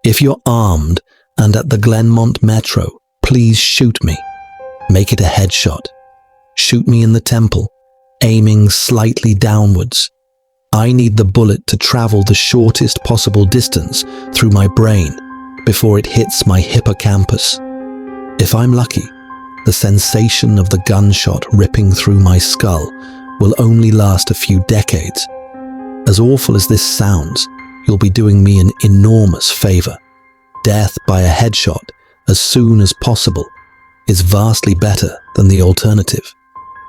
If you're armed and at the Glenmont Metro, please shoot me. Make it a headshot. Shoot me in the temple, aiming slightly downwards. I need the bullet to travel the shortest possible distance through my brain before it hits my hippocampus. If I'm lucky, the sensation of the gunshot ripping through my skull will only last a few decades. As awful as this sounds, you'll be doing me an enormous favor. Death by a headshot as soon as possible is vastly better than the alternative.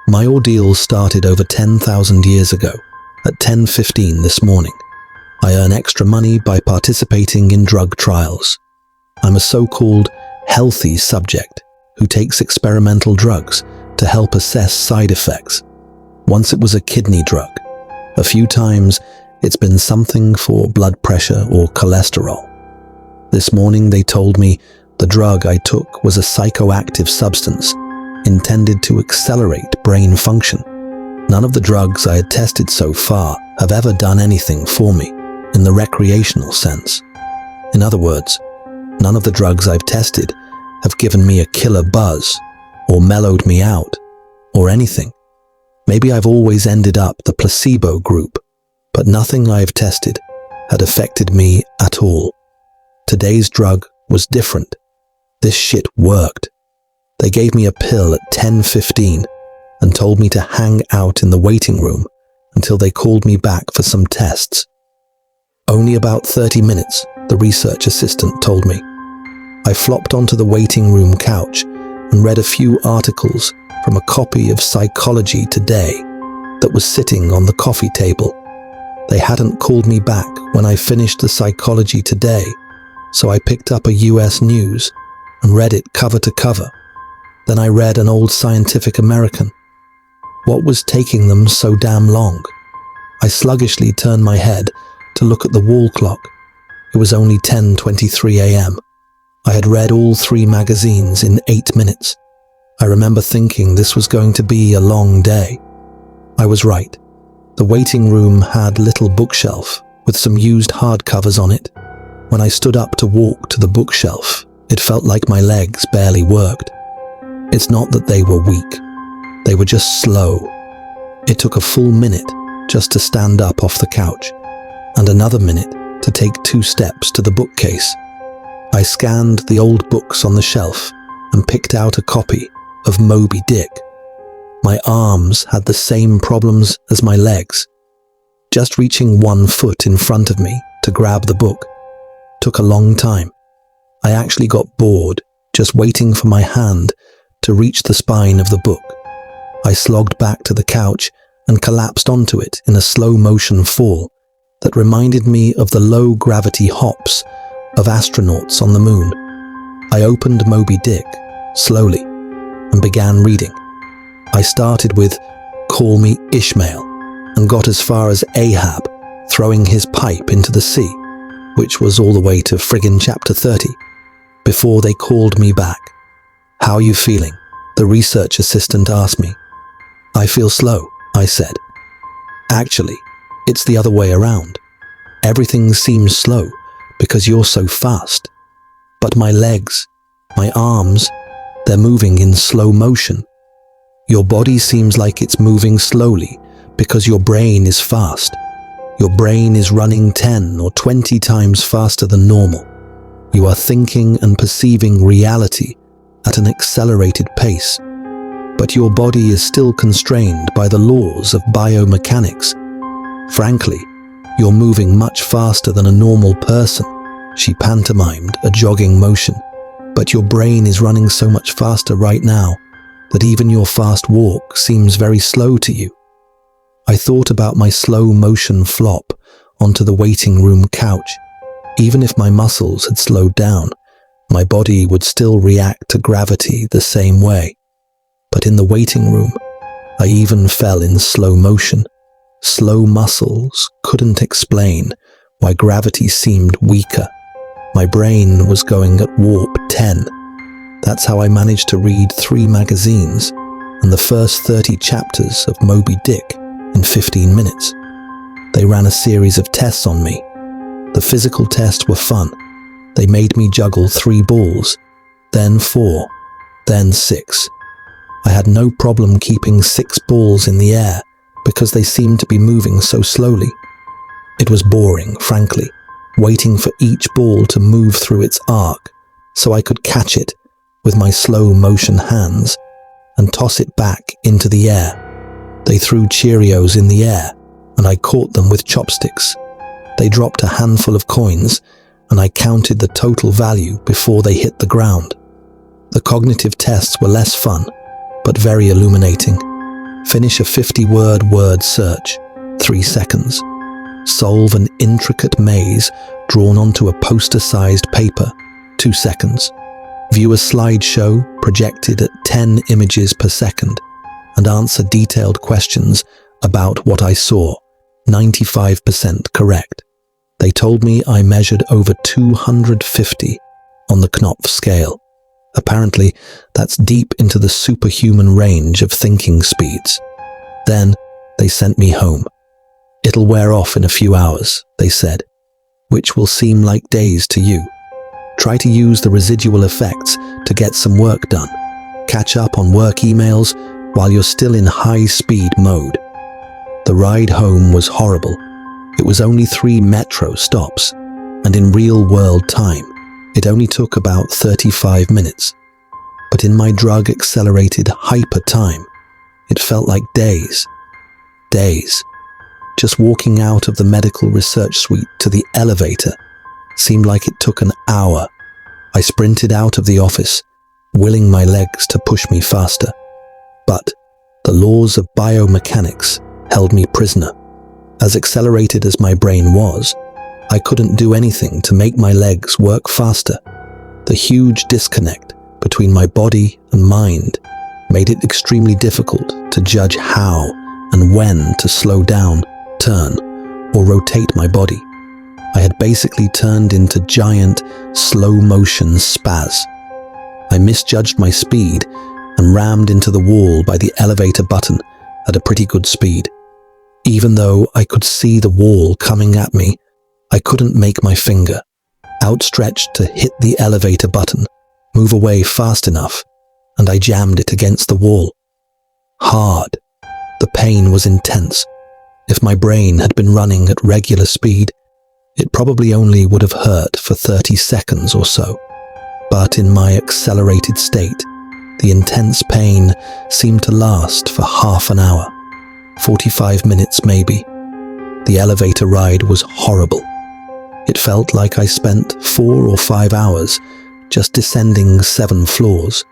My ordeal started over 10,000 years ago at 10:15 this morning. I earn extra money by participating in drug trials. I'm a so-called healthy subject who takes experimental drugs to help assess side effects. Once it was a kidney drug. A few times it's been something for blood pressure or cholesterol. This morning they told me the drug I took was a psychoactive substance intended to accelerate brain function. None of the drugs I had tested so far have ever done anything for me in the recreational sense. In other words, none of the drugs I've tested have given me a killer buzz or mellowed me out or anything. Maybe I've always ended up the placebo group, but nothing I've tested had affected me at all. Today's drug was different. This shit worked. They gave me a pill at 10:15 and told me to hang out in the waiting room until they called me back for some tests. Only about 30 minutes, the research assistant told me. I flopped onto the waiting room couch and read a few articles from a copy of Psychology Today that was sitting on the coffee table. They hadn't called me back when I finished the Psychology Today, so I picked up a US News and read it cover to cover. Then I read an old Scientific American. What was taking them so damn long? I sluggishly turned my head to look at the wall clock. It was only 10:23 a.m. I had read all 3 magazines in 8 minutes. I remember thinking this was going to be a long day. I was right. The waiting room had a little bookshelf with some used hardcovers on it. When I stood up to walk to the bookshelf, it felt like my legs barely worked. It's not that they were weak. They were just slow. It took a full minute just to stand up off the couch, and another minute to take 2 steps to the bookcase. I scanned the old books on the shelf and picked out a copy of Moby Dick. My arms had the same problems as my legs. Just reaching 1 foot in front of me to grab the book took a long time. I actually got bored just waiting for my hand to reach the spine of the book. I slogged back to the couch and collapsed onto it in a slow-motion fall that reminded me of the low-gravity hops of astronauts on the moon. I opened Moby Dick slowly and began reading. I started with "Call Me Ishmael" and got as far as Ahab throwing his pipe into the sea, which was all the way to friggin' chapter 30, before they called me back. "How are you feeling?" the research assistant asked me. "I feel slow," I said. "Actually, it's the other way around. Everything seems slow because you're so fast. But my legs, my arms, they're moving in slow motion. Your body seems like it's moving slowly because your brain is fast. Your brain is running 10 or 20 times faster than normal. You are thinking and perceiving reality at an accelerated pace. But your body is still constrained by the laws of biomechanics. Frankly, you're moving much faster than a normal person." She pantomimed a jogging motion. "But your brain is running so much faster right now that even your fast walk seems very slow to you." I thought about my slow motion flop onto the waiting room couch. Even if my muscles had slowed down, my body would still react to gravity the same way. But in the waiting room, I even fell in slow motion. Slow muscles couldn't explain why gravity seemed weaker. My brain was going at warp 10. That's how I managed to read 3 magazines and the first 30 chapters of Moby Dick in 15 minutes. They ran a series of tests on me. The physical tests were fun. They made me juggle 3 balls, then 4, then 6. I had no problem keeping 6 balls in the air because they seemed to be moving so slowly. It was boring, frankly, waiting for each ball to move through its arc so I could catch it with my slow motion hands and toss it back into the air. They threw Cheerios in the air and I caught them with chopsticks. They dropped a handful of coins and I counted the total value before they hit the ground. The cognitive tests were less fun, but very illuminating. Finish a 50-word word search, 3 seconds. Solve an intricate maze drawn onto a poster-sized paper, 2 seconds. View a slideshow projected at 10 images per second and answer detailed questions about what I saw, 95% correct. They told me I measured over 250 on the Knopf scale. Apparently, that's deep into the superhuman range of thinking speeds. Then, they sent me home. It'll wear off in a few hours, they said, which will seem like days to you. Try to use the residual effects to get some work done. Catch up on work emails while you're still in high-speed mode. The ride home was horrible. It was only 3 metro stops, and in real-world time, it only took about 35 minutes. But in my drug-accelerated hyper time, it felt like days. Days. Just walking out of the medical research suite to the elevator seemed like it took an hour. I sprinted out of the office, willing my legs to push me faster. But the laws of biomechanics held me prisoner. As accelerated as my brain was, I couldn't do anything to make my legs work faster. The huge disconnect between my body and mind made it extremely difficult to judge how and when to slow down, turn, or rotate my body. I had basically turned into giant, slow-motion spaz. I misjudged my speed and rammed into the wall by the elevator button at a pretty good speed. Even though I could see the wall coming at me, I couldn't make my finger, outstretched to hit the elevator button, move away fast enough, and I jammed it against the wall. Hard. The pain was intense. If my brain had been running at regular speed, it probably only would have hurt for 30 seconds or so. But in my accelerated state, the intense pain seemed to last for half an hour, 45 minutes maybe. The elevator ride was horrible. It felt like I spent 4 or 5 hours just descending 7 floors,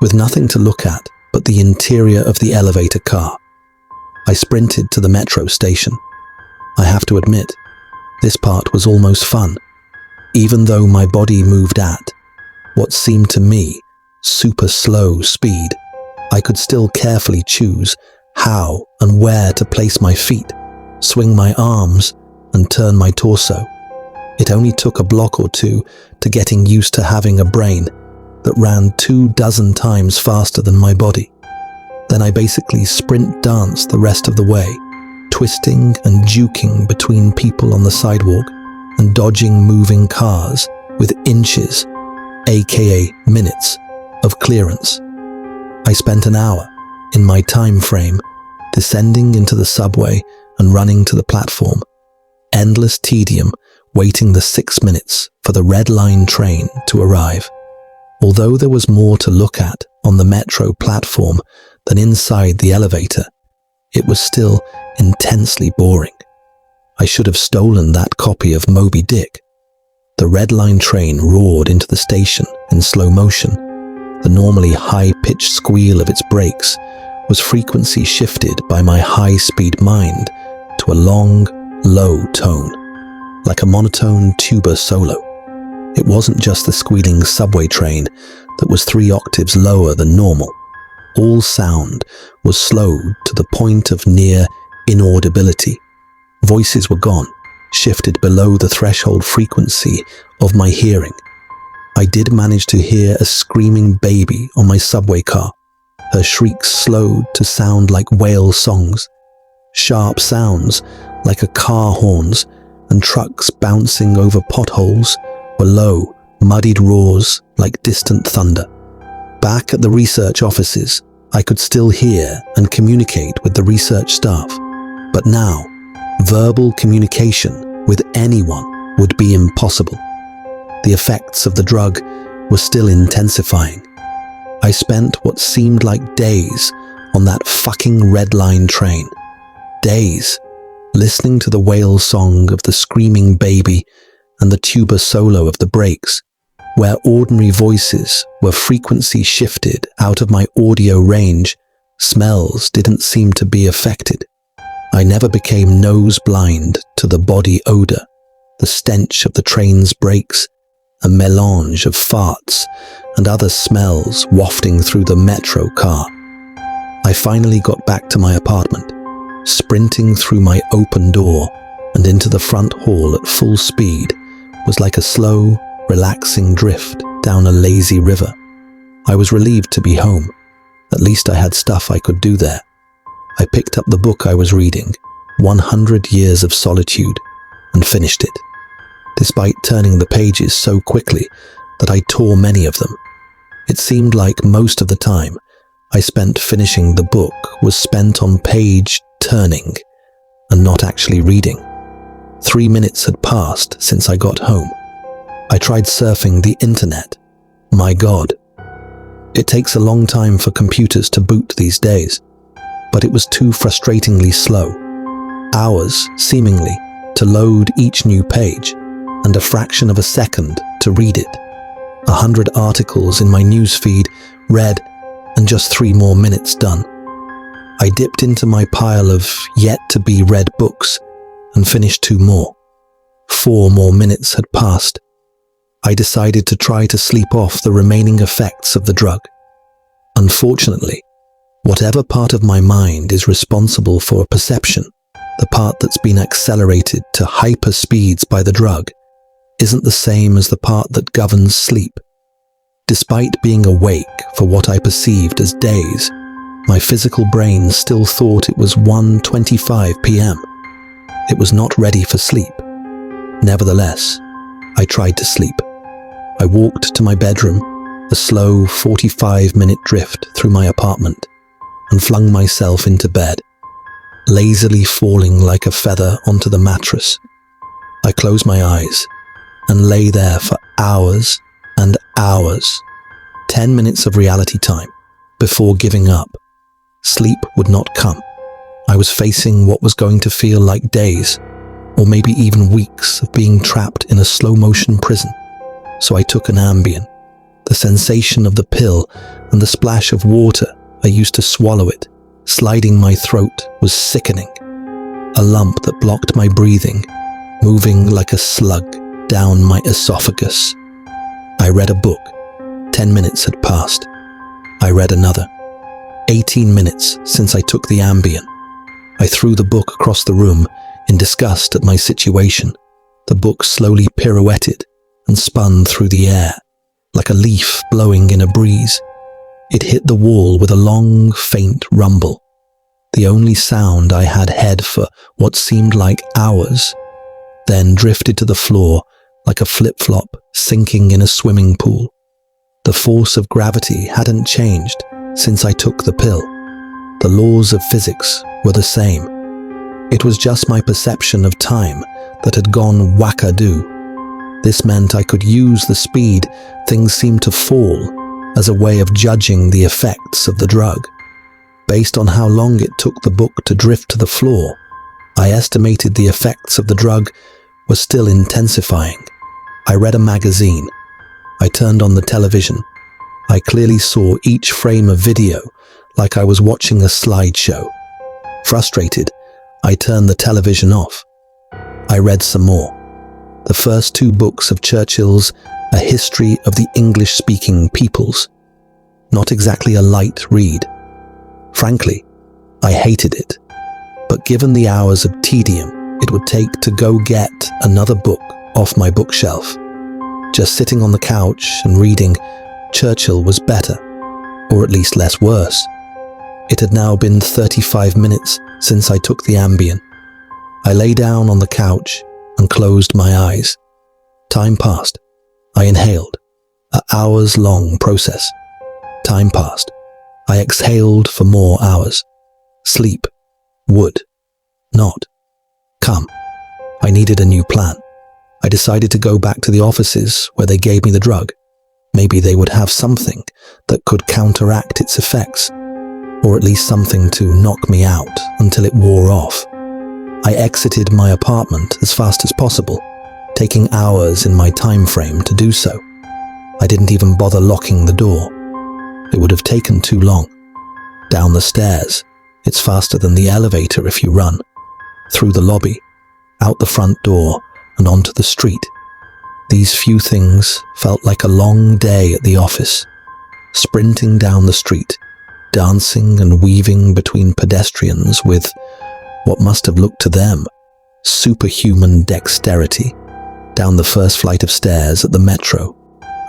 with nothing to look at but the interior of the elevator car. I sprinted to the metro station. I have to admit, this part was almost fun, even though my body moved at what seemed to me super slow speed. I could still carefully choose how and where to place my feet, swing my arms, and turn my torso. It only took a block or 2 to getting used to having a brain that ran 24 times faster than my body. Then I basically sprint danced the rest of the way, twisting and juking between people on the sidewalk and dodging moving cars with inches, aka minutes, of clearance. I spent an hour, in my time frame, descending into the subway and running to the platform. Endless tedium waiting the 6 minutes for the Red Line train to arrive. Although there was more to look at on the metro platform than inside the elevator, it was still intensely boring. I should have stolen that copy of Moby Dick. The Red Line train roared into the station in slow motion. The normally high-pitched squeal of its brakes was frequency shifted by my high-speed mind to a long, low tone, like a monotone tuba solo. It wasn't just the squealing subway train that was 3 octaves lower than normal. All sound was slowed to the point of near inaudibility. Voices were gone, shifted below the threshold frequency of my hearing. I did manage to hear a screaming baby on my subway car. Her shrieks slowed to sound like whale songs. Sharp sounds like a car horns and trucks bouncing over potholes were low muddied roars like distant thunder. Back at the research offices, I could still hear and communicate with the research staff, but now, verbal communication with anyone would be impossible. The effects of the drug were still intensifying. I spent what seemed like days on that fucking Red Line train. Days, listening to the wail song of the screaming baby and the tuba solo of the brakes, where ordinary voices were frequency shifted out of my audio range. Smells didn't seem to be affected. I never became nose blind to the body odor, the stench of the train's brakes, a melange of farts and other smells wafting through the metro car. I finally got back to my apartment, sprinting through my open door and into the front hall at full speed was like a slow, relaxing drift down a lazy river. I was relieved to be home. At least I had stuff I could do there. I picked up the book I was reading, 100 Years of Solitude, and finished it, despite turning the pages so quickly that I tore many of them. It seemed like most of the time I spent finishing the book was spent on page turning and not actually reading. 3 minutes had passed since I got home. I tried surfing the internet. My God. It takes a long time for computers to boot these days, but it was too frustratingly slow. Hours, seemingly, to load each new page, and a fraction of a second to read it. 100 articles in my newsfeed read, and just 3 more minutes done. I dipped into my pile of yet-to-be-read books and finished 2 more. 4 more minutes had passed. I decided to try to sleep off the remaining effects of the drug. Unfortunately, whatever part of my mind is responsible for perception, the part that's been accelerated to hyper speeds by the drug, isn't the same as the part that governs sleep. Despite being awake for what I perceived as days, my physical brain still thought it was 1:25 p.m. It was not ready for sleep. Nevertheless, I tried to sleep. I walked to my bedroom, a slow 45-minute drift through my apartment, and flung myself into bed, lazily falling like a feather onto the mattress. I closed my eyes and lay there for hours and hours, 10 minutes of reality time, before giving up. Sleep would not come. I was facing what was going to feel like days, or maybe even weeks of being trapped in a slow-motion prison. So I took an Ambien. The sensation of the pill and the splash of water I used to swallow it, sliding my throat, was sickening. A lump that blocked my breathing, moving like a slug down my esophagus. I read a book. 10 minutes had passed. I read another. 18 minutes since I took the Ambien. I threw the book across the room in disgust at my situation. The book slowly pirouetted and spun through the air, like a leaf blowing in a breeze. It hit the wall with a long, faint rumble, the only sound I had heard for what seemed like hours, then drifted to the floor like a flip-flop sinking in a swimming pool. The force of gravity hadn't changed since I took the pill. The laws of physics were the same. It was just my perception of time that had gone wackadoo. This meant I could use the speed things seemed to fall as a way of judging the effects of the drug. Based on how long it took the book to drift to the floor, I estimated the effects of the drug were still intensifying. I read a magazine. I turned on the television. I clearly saw each frame of video like I was watching a slideshow. Frustrated, I turned the television off. I read some more. The first 2 books of Churchill's A History of the English-Speaking Peoples. Not exactly a light read. Frankly, I hated it. But given the hours of tedium it would take to go get another book off my bookshelf, just sitting on the couch and reading Churchill was better, or at least less worse. It had now been 35 minutes since I took the Ambien. I lay down on the couch and closed my eyes. Time passed. I inhaled, an hours-long process. Time passed. I exhaled for more hours. Sleep would not come. I needed a new plan. I decided to go back to the offices where they gave me the drug. Maybe they would have something that could counteract its effects, or at least something to knock me out until it wore off. I exited my apartment as fast as possible, taking hours in my time frame to do so. I didn't even bother locking the door. It would have taken too long. Down the stairs, it's faster than the elevator if you run. Through the lobby, out the front door, and onto the street. These few things felt like a long day at the office. Sprinting down the street, dancing and weaving between pedestrians with what must have looked to them superhuman dexterity. Down the first flight of stairs at the metro,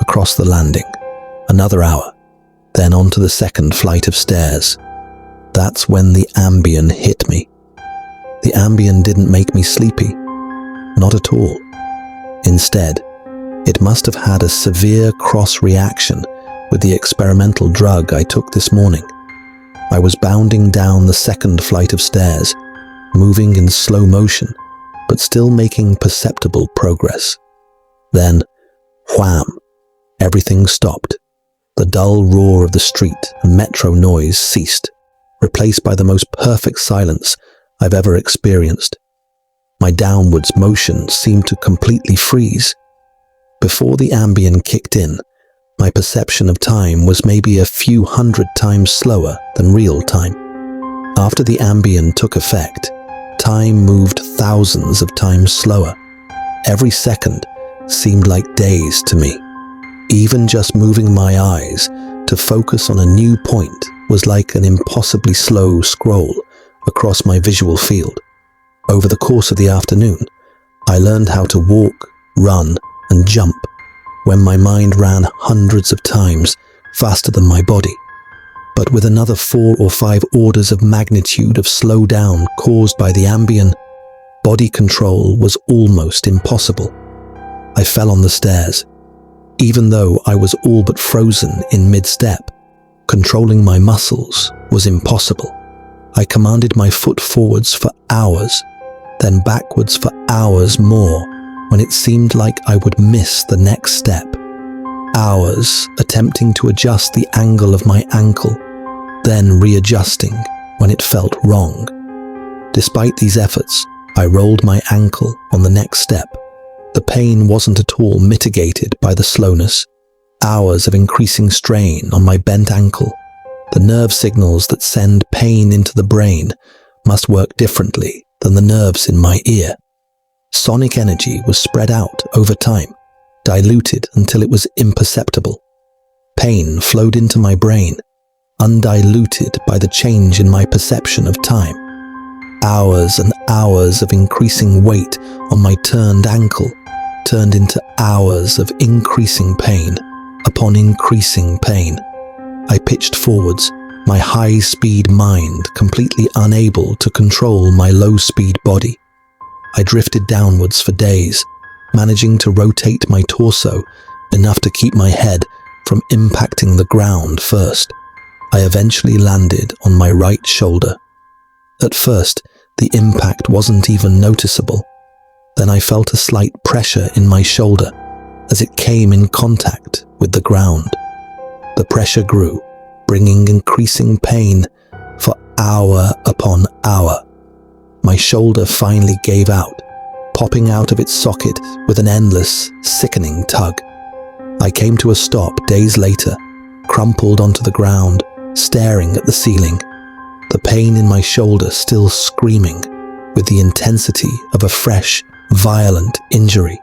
across the landing, another hour, then onto the second flight of stairs. That's when the Ambien hit me. The Ambien didn't make me sleepy. Not at all. Instead, it must have had a severe cross-reaction with the experimental drug I took this morning. I was bounding down the second flight of stairs, moving in slow motion, but still making perceptible progress. Then, wham! Everything stopped. The dull roar of the street and metro noise ceased, replaced by the most perfect silence I've ever experienced. My downwards motion seemed to completely freeze. Before the Ambien kicked in, my perception of time was maybe a few hundred times slower than real time. After the Ambien took effect, time moved thousands of times slower. Every second seemed like days to me. Even just moving my eyes to focus on a new point was like an impossibly slow scroll across my visual field. Over the course of the afternoon, I learned how to walk, run, and jump when my mind ran hundreds of times faster than my body, but with another 4 or 5 orders of magnitude of slowdown caused by the Ambien, body control was almost impossible. I fell on the stairs. Even though I was all but frozen in mid-step, controlling my muscles was impossible. I commanded my foot forwards for hours, then backwards for hours more when it seemed like I would miss the next step. Hours attempting to adjust the angle of my ankle, then readjusting when it felt wrong. Despite these efforts, I rolled my ankle on the next step. The pain wasn't at all mitigated by the slowness. Hours of increasing strain on my bent ankle. The nerve signals that send pain into the brain must work differently than the nerves in my ear. Sonic energy was spread out over time, diluted until it was imperceptible. Pain flowed into my brain, undiluted by the change in my perception of time. Hours and hours of increasing weight on my turned ankle turned into hours of increasing pain upon increasing pain. I pitched forwards, my high-speed mind completely unable to control my low-speed body. I drifted downwards for days, managing to rotate my torso enough to keep my head from impacting the ground first. I eventually landed on my right shoulder. At first, the impact wasn't even noticeable. Then I felt a slight pressure in my shoulder as it came in contact with the ground. The pressure grew, bringing increasing pain for hour upon hour. My shoulder finally gave out, popping out of its socket with an endless, sickening tug. I came to a stop days later, crumpled onto the ground, staring at the ceiling, the pain in my shoulder still screaming with the intensity of a fresh, violent injury.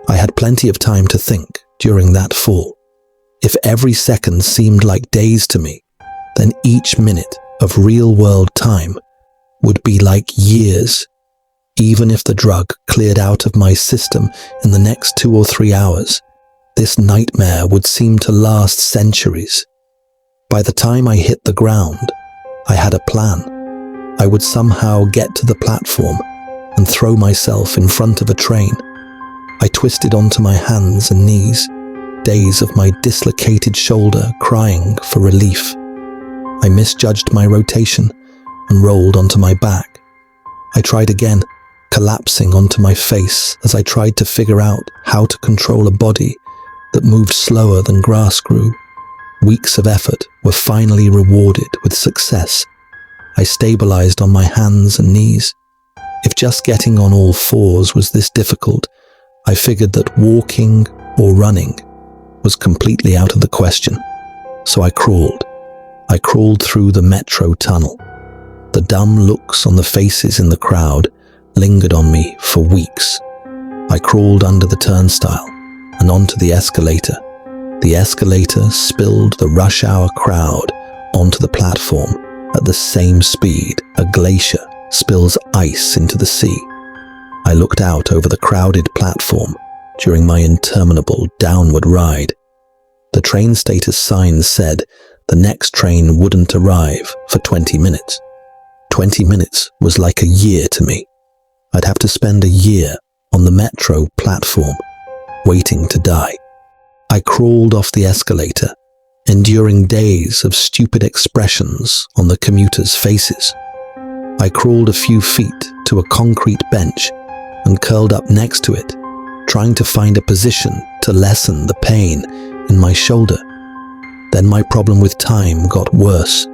I had plenty of time to think during that fall. If every second seemed like days to me, then each minute of real-world time would be like years. Even if the drug cleared out of my system in the next 2 or 3 hours, this nightmare would seem to last centuries. By the time I hit the ground, I had a plan. I would somehow get to the platform and throw myself in front of a train. I twisted onto my hands and knees, days of my dislocated shoulder crying for relief. I misjudged my rotation and rolled onto my back. I tried again, collapsing onto my face as I tried to figure out how to control a body that moved slower than grass grew. Weeks of effort were finally rewarded with success. I stabilized on my hands and knees. If just getting on all fours was this difficult, I figured that walking or running was completely out of the question. So I crawled. I crawled through the metro tunnel. The dumb looks on the faces in the crowd lingered on me for weeks. I crawled under the turnstile and onto the escalator. The escalator spilled the rush hour crowd onto the platform at the same speed a glacier spills ice into the sea. I looked out over the crowded platform during my interminable downward ride. The train status sign said the next train wouldn't arrive for 20 minutes. 20 minutes was like a year to me. I'd have to spend a year on the metro platform, waiting to die. I crawled off the escalator, enduring days of stupid expressions on the commuters' faces. I crawled a few feet to a concrete bench and curled up next to it, trying to find a position to lessen the pain in my shoulder. Then my problem with time got worse,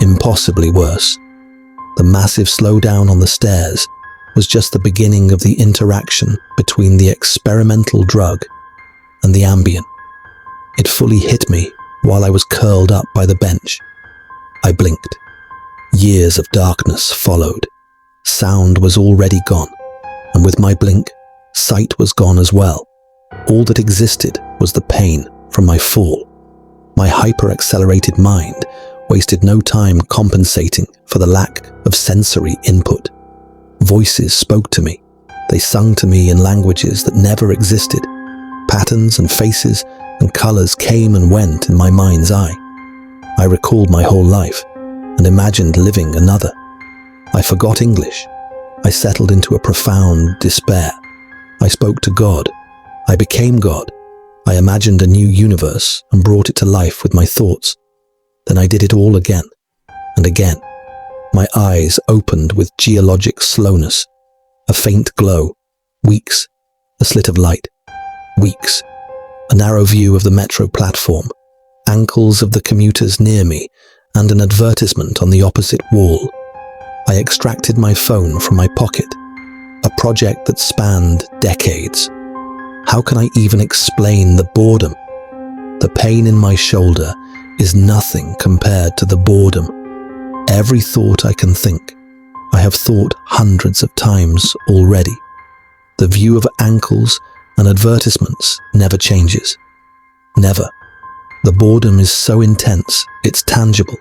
impossibly worse. The massive slowdown on the stairs was just the beginning of the interaction between the experimental drug and the Ambien. It fully hit me while I was curled up by the bench. I blinked. Years of darkness followed. Sound was already gone, and with my blink, sight was gone as well. All that existed was the pain from my fall. My hyper-accelerated mind wasted no time compensating for the lack of sensory input. Voices spoke to me. They sung to me in languages that never existed. Patterns and faces and colors came and went in my mind's eye. I recalled my whole life and imagined living another. I forgot English. I settled into a profound despair. I spoke to God. I became God. I imagined a new universe and brought it to life with my thoughts. Then I did it all again and again. My eyes opened with geologic slowness. A faint glow. Weeks. A slit of light. Weeks. A narrow view of the metro platform. Ankles of the commuters near me and an advertisement on the opposite wall. I extracted my phone from my pocket. A project that spanned decades. How can I even explain the boredom? The pain in my shoulder is nothing compared to the boredom. Every thought I can think, I have thought hundreds of times already. The view of ankles and advertisements never changes. Never. The boredom is so intense, it's tangible,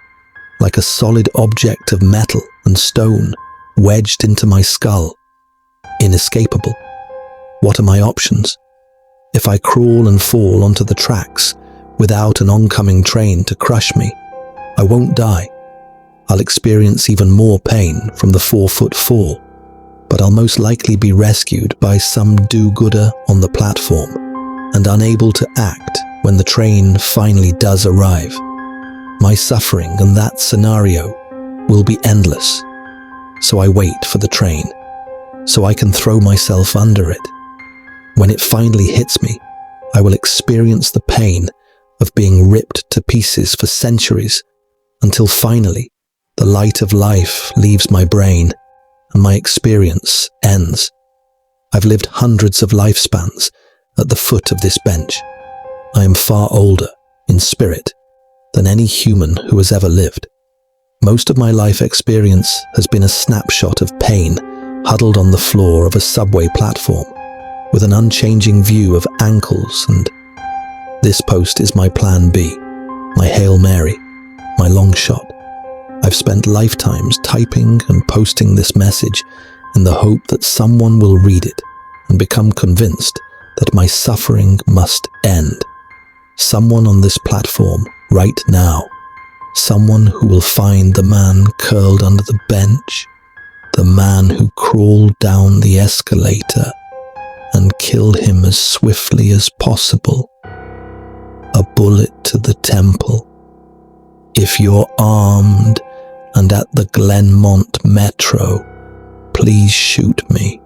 like a solid object of metal and stone wedged into my skull. Inescapable. What are my options? If I crawl and fall onto the tracks without an oncoming train to crush me, I won't die. I'll experience even more pain from the 4-foot fall, but I'll most likely be rescued by some do-gooder on the platform and unable to act when the train finally does arrive. My suffering in that scenario will be endless, so I wait for the train, so I can throw myself under it. When it finally hits me, I will experience the pain of being ripped to pieces for centuries until finally the light of life leaves my brain and my experience ends. I've lived hundreds of lifespans at the foot of this bench. I am far older, in spirit, than any human who has ever lived. Most of my life experience has been a snapshot of pain huddled on the floor of a subway platform, with an unchanging view of ankles, and this post is my plan B, my Hail Mary, my long shot. I've spent lifetimes typing and posting this message in the hope that someone will read it and become convinced that my suffering must end. Someone on this platform right now. Someone who will find the man curled under the bench, the man who crawled down the escalator, and kill him as swiftly as possible. A bullet to the temple. If you're armed and at the Glenmont Metro, please shoot me.